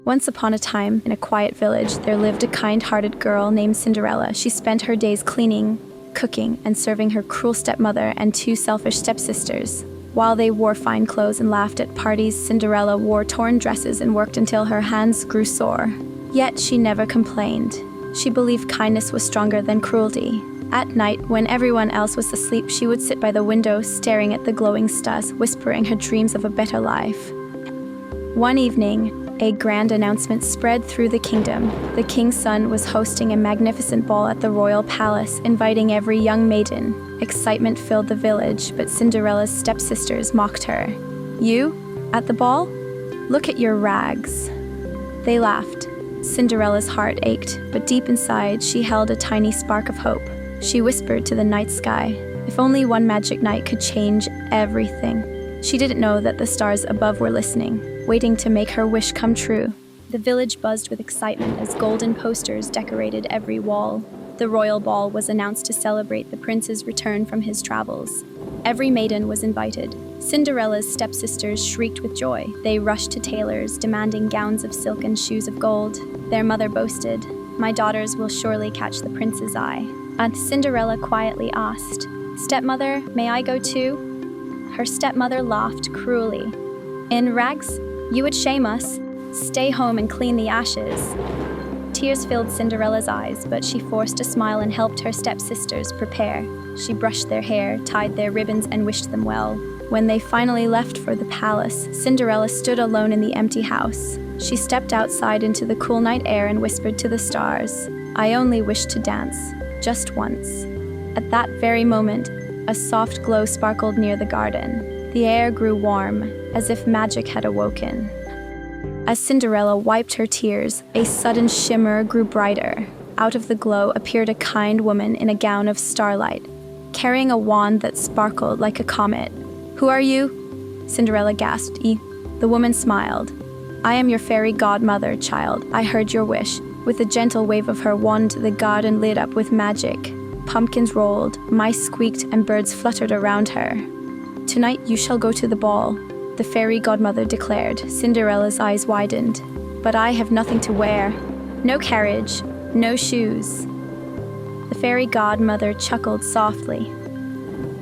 Once upon a time, in a quiet village, there lived a kind-hearted girl named Cinderella. She spent her days cleaning, cooking, and serving her cruel stepmother and two selfish stepsisters. While they wore fine clothes and laughed at parties, Cinderella wore torn dresses and worked until her hands grew sore. Yet she never complained. She believed kindness was stronger than cruelty. At night, when everyone else was asleep, she would sit by the window, staring at the glowing stars, whispering her dreams of a better life. One evening, a grand announcement spread through the kingdom. The king's son was hosting a magnificent ball at the royal palace, inviting every young maiden. Excitement filled the village, but Cinderella's stepsisters mocked her. "You? At the ball? Look at your rags." They laughed. Cinderella's heart ached, but deep inside she held a tiny spark of hope. She whispered to the night sky, if only one magic night could change everything. She didn't know that the stars above were listening, waiting to make her wish come true. The village buzzed with excitement as golden posters decorated every wall. The royal ball was announced to celebrate the prince's return from his travels. Every maiden was invited. Cinderella's stepsisters shrieked with joy. They rushed to tailors, demanding gowns of silk and shoes of gold. Their mother boasted, "My daughters will surely catch the prince's eye." And Cinderella quietly asked, "Stepmother, may I go too?" Her stepmother laughed cruelly. "In rags? You would shame us. Stay home and clean the ashes." Tears filled Cinderella's eyes, but she forced a smile and helped her stepsisters prepare. She brushed their hair, tied their ribbons, and wished them well. When they finally left for the palace, Cinderella stood alone in the empty house. She stepped outside into the cool night air and whispered to the stars, "I only wish to dance, just once." At that very moment, a soft glow sparkled near the garden. The air grew warm, as if magic had awoken. As Cinderella wiped her tears, a sudden shimmer grew brighter. Out of the glow appeared a kind woman in a gown of starlight, carrying a wand that sparkled like a comet. "Who are you?" Cinderella gasped. The woman smiled. "I am your fairy godmother, child. I heard your wish." With a gentle wave of her wand, the garden lit up with magic. Pumpkins rolled, mice squeaked, and birds fluttered around her. "Tonight you shall go to the ball," the fairy godmother declared. Cinderella's eyes widened. "But I have nothing to wear. No carriage, no shoes." The fairy godmother chuckled softly.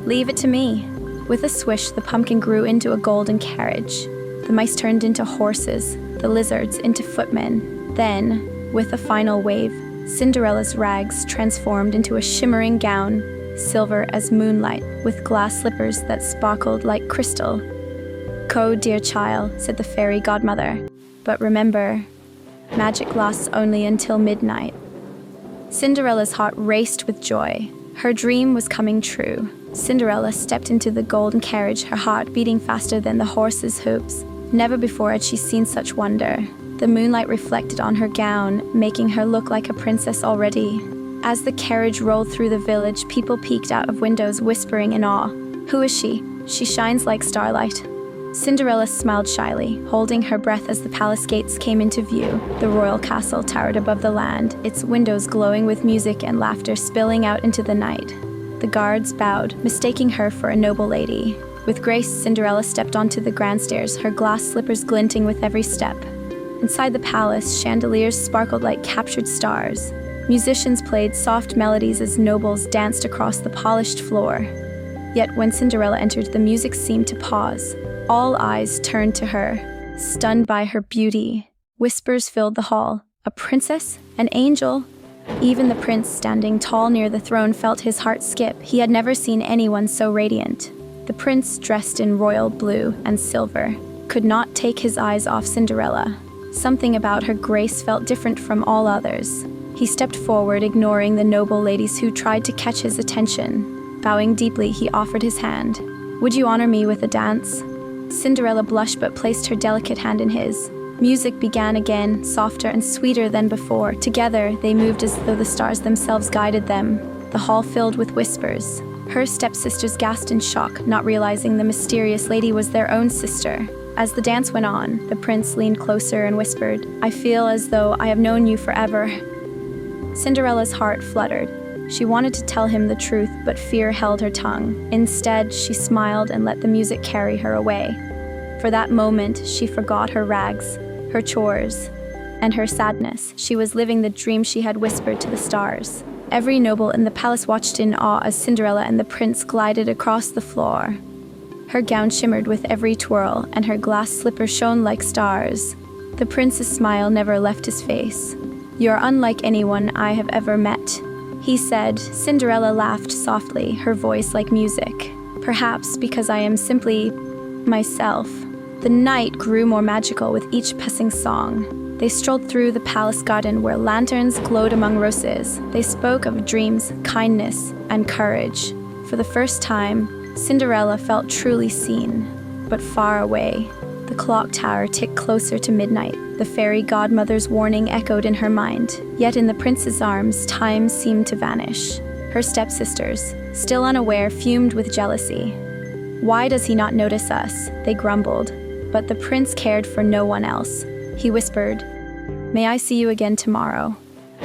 "Leave it to me." With a swish, the pumpkin grew into a golden carriage. The mice turned into horses, the lizards into footmen. Then, with a final wave, Cinderella's rags transformed into a shimmering gown, silver as moonlight, with glass slippers that sparkled like crystal. "Go, dear child," said the fairy godmother. "But remember, magic lasts only until midnight." Cinderella's heart raced with joy. Her dream was coming true. Cinderella stepped into the golden carriage, her heart beating faster than the horse's hooves. Never before had she seen such wonder. The moonlight reflected on her gown, making her look like a princess already. As the carriage rolled through the village, people peeked out of windows, whispering in awe, "Who is she? She shines like starlight." Cinderella smiled shyly, holding her breath as the palace gates came into view. The royal castle towered above the land, its windows glowing with music and laughter spilling out into the night. The guards bowed, mistaking her for a noble lady. With grace, Cinderella stepped onto the grand stairs, her glass slippers glinting with every step. Inside the palace, chandeliers sparkled like captured stars. Musicians played soft melodies as nobles danced across the polished floor. Yet when Cinderella entered, the music seemed to pause. All eyes turned to her, stunned by her beauty. Whispers filled the hall. A princess? An angel? Even the prince, standing tall near the throne, felt his heart skip. He had never seen anyone so radiant. The prince, dressed in royal blue and silver, could not take his eyes off Cinderella. Something about her grace felt different from all others. He stepped forward, ignoring the noble ladies who tried to catch his attention. Bowing deeply, he offered his hand. "Would you honor me with a dance?" Cinderella blushed but placed her delicate hand in his. Music began again, softer and sweeter than before. Together, they moved as though the stars themselves guided them. The hall filled with whispers. Her stepsisters gasped in shock, not realizing the mysterious lady was their own sister. As the dance went on, the prince leaned closer and whispered, "I feel as though I have known you forever." Cinderella's heart fluttered. She wanted to tell him the truth, but fear held her tongue. Instead, she smiled and let the music carry her away. For that moment, she forgot her rags, her chores, and her sadness. She was living the dream she had whispered to the stars. Every noble in the palace watched in awe as Cinderella and the prince glided across the floor. Her gown shimmered with every twirl, and her glass slipper shone like stars. The prince's smile never left his face. "You're unlike anyone I have ever met," he said. Cinderella laughed softly, her voice like music. "Perhaps because I am simply myself." The night grew more magical with each passing song. They strolled through the palace garden where lanterns glowed among roses. They spoke of dreams, kindness, and courage. For the first time, Cinderella felt truly seen, but far away. The clock tower ticked closer to midnight. The fairy godmother's warning echoed in her mind. Yet in the prince's arms, time seemed to vanish. Her stepsisters, still unaware, fumed with jealousy. "Why does he not notice us?" they grumbled. But the prince cared for no one else. He whispered, "May I see you again tomorrow?"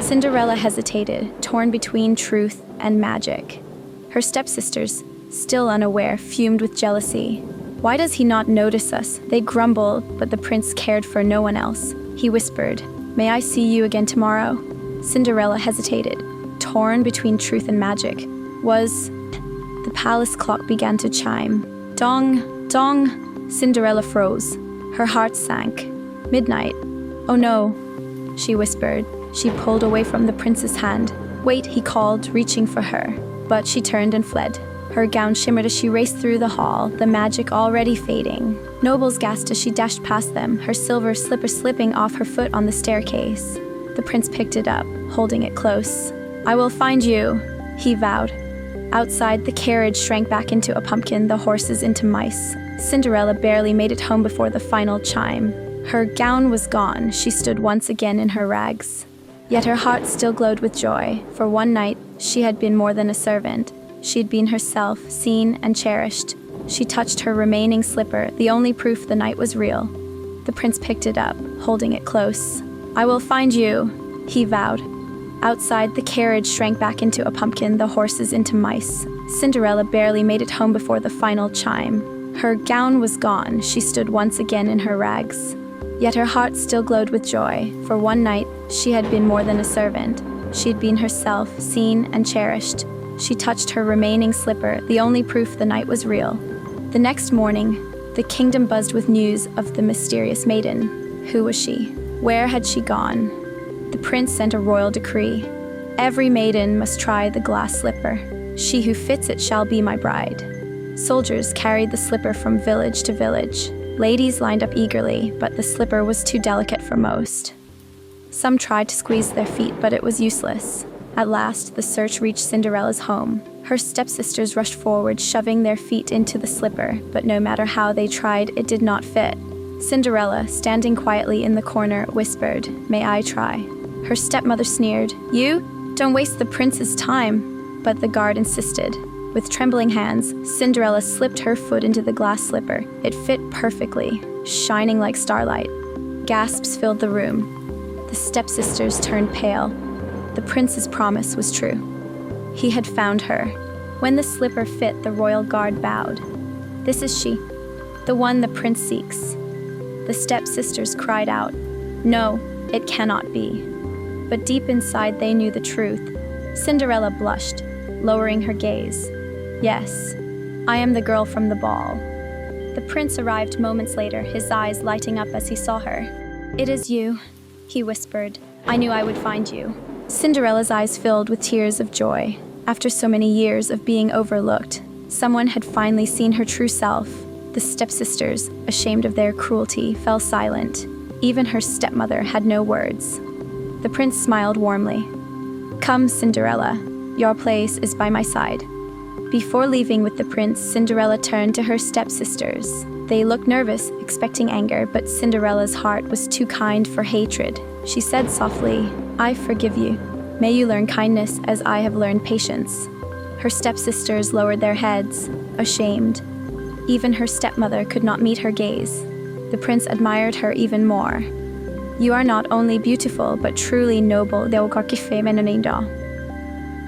Cinderella hesitated, torn between truth and magic. Her stepsisters, still unaware, fumed with jealousy. "Why does he not notice us?" they grumbled, but the prince cared for no one else. He whispered, "May I see you again tomorrow?" Cinderella hesitated, torn between truth and magic. The palace clock began to chime. Dong, dong! Cinderella froze. Her heart sank. Midnight. "Oh no," she whispered. She pulled away from the prince's hand. "Wait," he called, reaching for her. But she turned and fled. Her gown shimmered as she raced through the hall, the magic already fading. Nobles gasped as she dashed past them, her silver slipper slipping off her foot on the staircase. The prince picked it up, holding it close. "I will find you," he vowed. Outside, the carriage shrank back into a pumpkin, the horses into mice. Cinderella barely made it home before the final chime. Her gown was gone. She stood once again in her rags. Yet her heart still glowed with joy. For one night, she had been more than a servant. She had been herself, seen and cherished. She touched her remaining slipper, the only proof the night was real. The prince picked it up, holding it close. "I will find you," he vowed. Outside, the carriage shrank back into a pumpkin, the horses into mice. Cinderella barely made it home before the final chime. Her gown was gone. She stood once again in her rags. Yet her heart still glowed with joy. For one night, she had been more than a servant. She had been herself, seen and cherished. She touched her remaining slipper, the only proof the night was real. The next morning, the kingdom buzzed with news of the mysterious maiden. Who was she? Where had she gone? The prince sent a royal decree. Every maiden must try the glass slipper. She who fits it shall be my bride. Soldiers carried the slipper from village to village. Ladies lined up eagerly, but the slipper was too delicate for most. Some tried to squeeze their feet, but it was useless. At last, the search reached Cinderella's home. Her stepsisters rushed forward, shoving their feet into the slipper, but no matter how they tried, it did not fit. Cinderella, standing quietly in the corner, whispered, "May I try?" Her stepmother sneered, "You? Don't waste the prince's time." But the guard insisted. With trembling hands, Cinderella slipped her foot into the glass slipper. It fit perfectly, shining like starlight. Gasps filled the room. The stepsisters turned pale. The prince's promise was true. He had found her. When the slipper fit, the royal guard bowed. "This is she, the one the prince seeks." The stepsisters cried out, "No, it cannot be." But deep inside they knew the truth. Cinderella blushed, lowering her gaze. "Yes, I am the girl from the ball." The prince arrived moments later, his eyes lighting up as he saw her. "It is you," he whispered. "I knew I would find you." Cinderella's eyes filled with tears of joy. After so many years of being overlooked, someone had finally seen her true self. The stepsisters, ashamed of their cruelty, fell silent. Even her stepmother had no words. The prince smiled warmly. "Come, Cinderella. Your place is by my side." Before leaving with the prince, Cinderella turned to her stepsisters. They looked nervous, expecting anger, but Cinderella's heart was too kind for hatred. She said softly, "I forgive you. May you learn kindness as I have learned patience." Her stepsisters lowered their heads, ashamed. Even her stepmother could not meet her gaze. The prince admired her even more. "You are not only beautiful, but truly noble."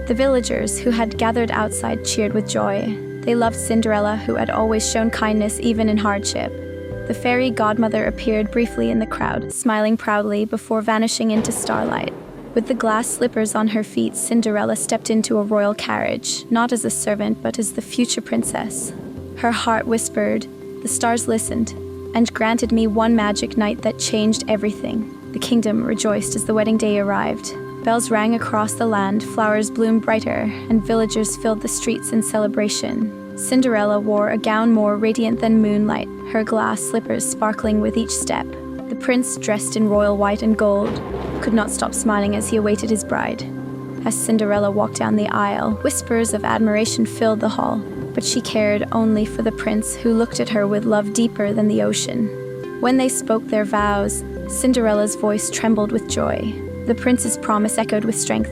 The villagers who had gathered outside cheered with joy. They loved Cinderella, who had always shown kindness even in hardship. The fairy godmother appeared briefly in the crowd, smiling proudly before vanishing into starlight. With the glass slippers on her feet, Cinderella stepped into a royal carriage, not as a servant, but as the future princess. Her heart whispered, the stars listened, and granted me one magic night that changed everything. The kingdom rejoiced as the wedding day arrived. Bells rang across the land, flowers bloomed brighter, and villagers filled the streets in celebration. Cinderella wore a gown more radiant than moonlight, her glass slippers sparkling with each step. The prince, dressed in royal white and gold, could not stop smiling as he awaited his bride. As Cinderella walked down the aisle, whispers of admiration filled the hall, but she cared only for the prince, who looked at her with love deeper than the ocean. When they spoke their vows, Cinderella's voice trembled with joy. The prince's promise echoed with strength.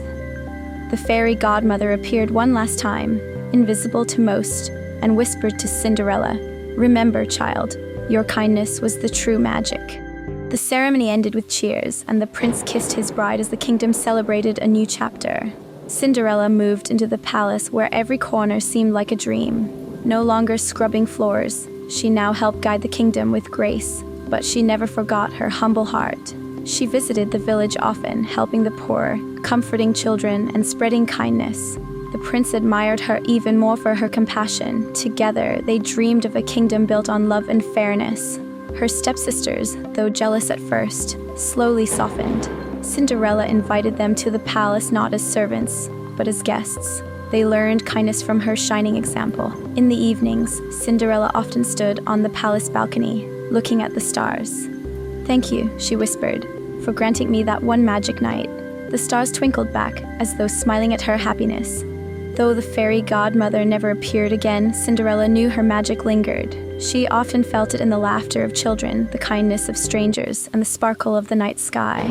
The fairy godmother appeared one last time, invisible to most, and whispered to Cinderella, "Remember, child, your kindness was the true magic." The ceremony ended with cheers, and the prince kissed his bride as the kingdom celebrated a new chapter. Cinderella moved into the palace where every corner seemed like a dream. No longer scrubbing floors, she now helped guide the kingdom with grace, but she never forgot her humble heart. She visited the village often, helping the poor, comforting children, and spreading kindness. The prince admired her even more for her compassion. Together, they dreamed of a kingdom built on love and fairness. Her stepsisters, though jealous at first, slowly softened. Cinderella invited them to the palace not as servants, but as guests. They learned kindness from her shining example. In the evenings, Cinderella often stood on the palace balcony, looking at the stars. "Thank you," she whispered, "for granting me that one magic night." The stars twinkled back, as though smiling at her happiness. Though the fairy godmother never appeared again, Cinderella knew her magic lingered. She often felt it in the laughter of children, the kindness of strangers, and the sparkle of the night sky.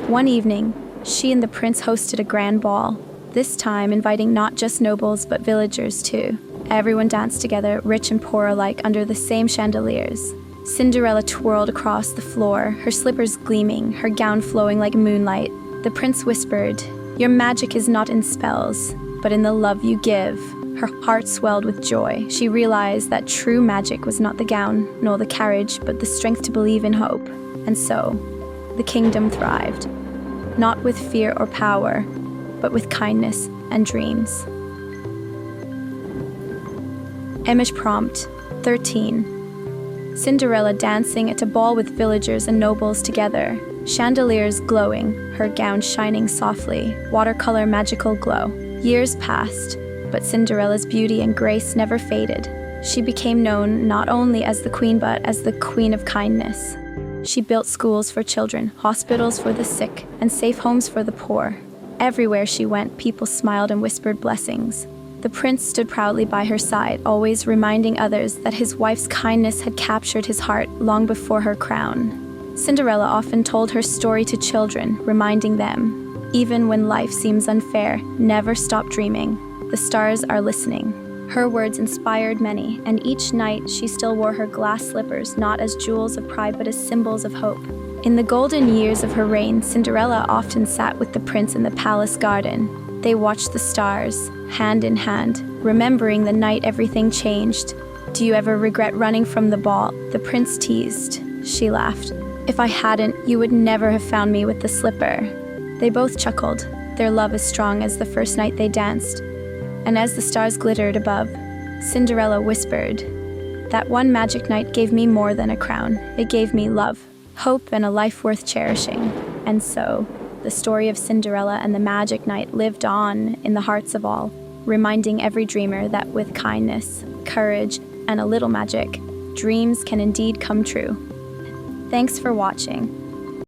One evening, she and the prince hosted a grand ball, this time inviting not just nobles but villagers too. Everyone danced together, rich and poor alike, under the same chandeliers. Cinderella twirled across the floor, her slippers gleaming, her gown flowing like moonlight. The prince whispered, "Your magic is not in spells, but in the love you give." Her heart swelled with joy. She realized that true magic was not the gown, nor the carriage, but the strength to believe in hope. And so, the kingdom thrived, not with fear or power, but with kindness and dreams. Image prompt 13. Cinderella dancing at a ball with villagers and nobles together. Chandeliers glowing, her gown shining softly, watercolor magical glow. Years passed, but Cinderella's beauty and grace never faded. She became known not only as the queen but as the queen of kindness. She built schools for children, hospitals for the sick, and safe homes for the poor. Everywhere she went, people smiled and whispered blessings. The prince stood proudly by her side, always reminding others that his wife's kindness had captured his heart long before her crown. Cinderella often told her story to children, reminding them, even when life seems unfair, never stop dreaming. The stars are listening. Her words inspired many, and each night she still wore her glass slippers, not as jewels of pride but as symbols of hope. In the golden years of her reign, Cinderella often sat with the prince in the palace garden. They watched the stars, hand in hand, remembering the night everything changed. "Do you ever regret running from the ball?" the prince teased. She laughed. "If I hadn't, you would never have found me with the slipper." They both chuckled, their love as strong as the first night they danced. And as the stars glittered above, Cinderella whispered, "That one magic night gave me more than a crown. It gave me love, hope, and a life worth cherishing." And so, the story of Cinderella and the magic night lived on in the hearts of all, reminding every dreamer that with kindness, courage, and a little magic, dreams can indeed come true. Thanks for watching.